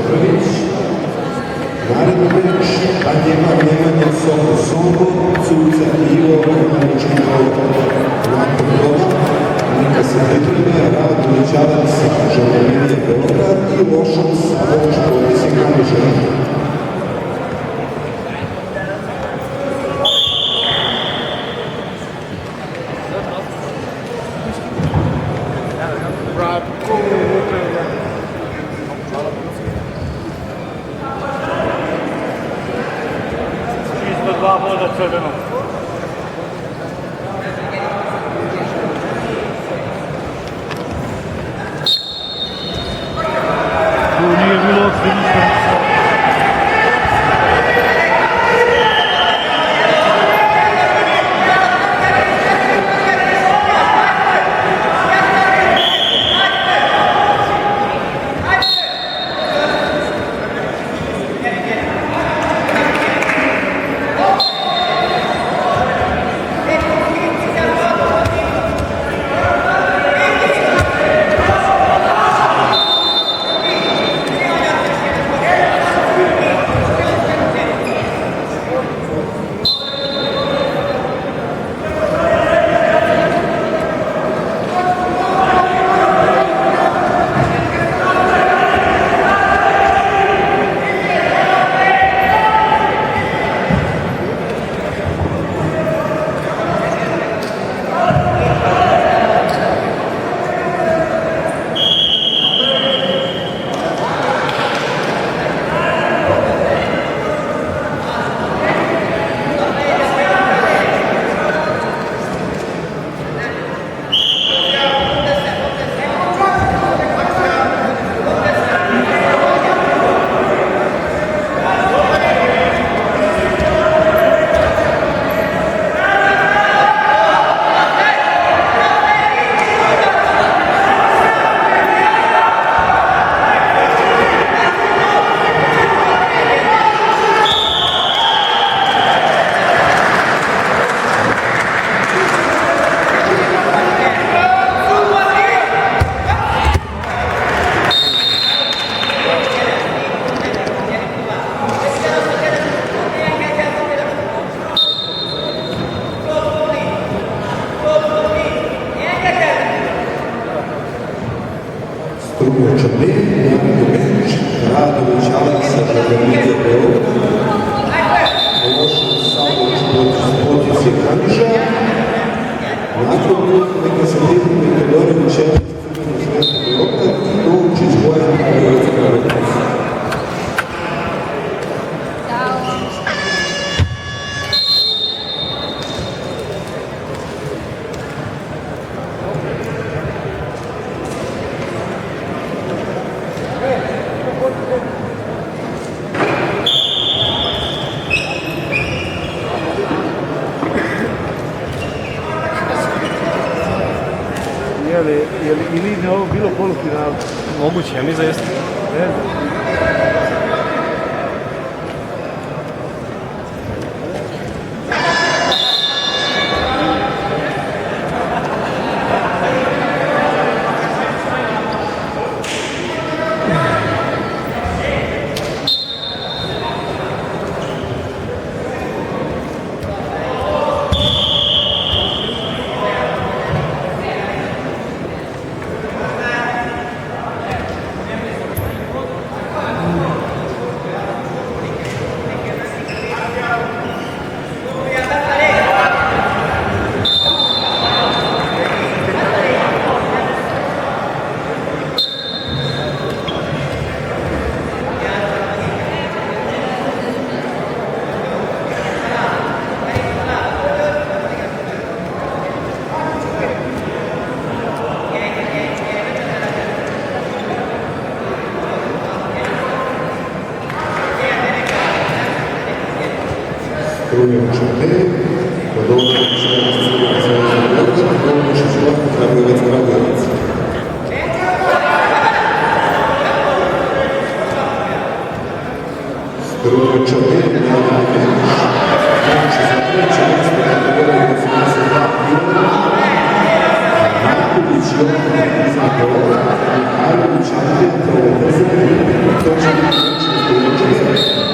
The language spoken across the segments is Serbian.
Petrović. Naredni meč Banjema Nemanja Soko Sombo, Cuca Ivo Marčinko nakon toga. Neka se pripreme Rad Milićavac sa Žandarmerije Beograd i Lošan Savović Policije Kanjiža. Dva boda crvenog. Tu nije bilo odlično. Struja Čablin, naredni meč Radović Aleksa Žandarmerije Beograd, Lošan Savović Policije Kanjiža. Nakon toga neka se pripreme Todorović Zvezda Beograd i Dončić Bojan Hrvatska Radnica. Ili ne ovo bilo polufinal? Moguće, ja mi za jeste. Ne znam. Struja Čablin, Todorović Zvezda Beograd, Dončić Bojan Hrvatska Radnica. Struja Čablin, naredni meč Dončić za treće mjesto kategorije 82 kg, Marković Jovan Zvezda Beograd. Mihailo Čantin, to će biti sljedeće.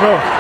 Go.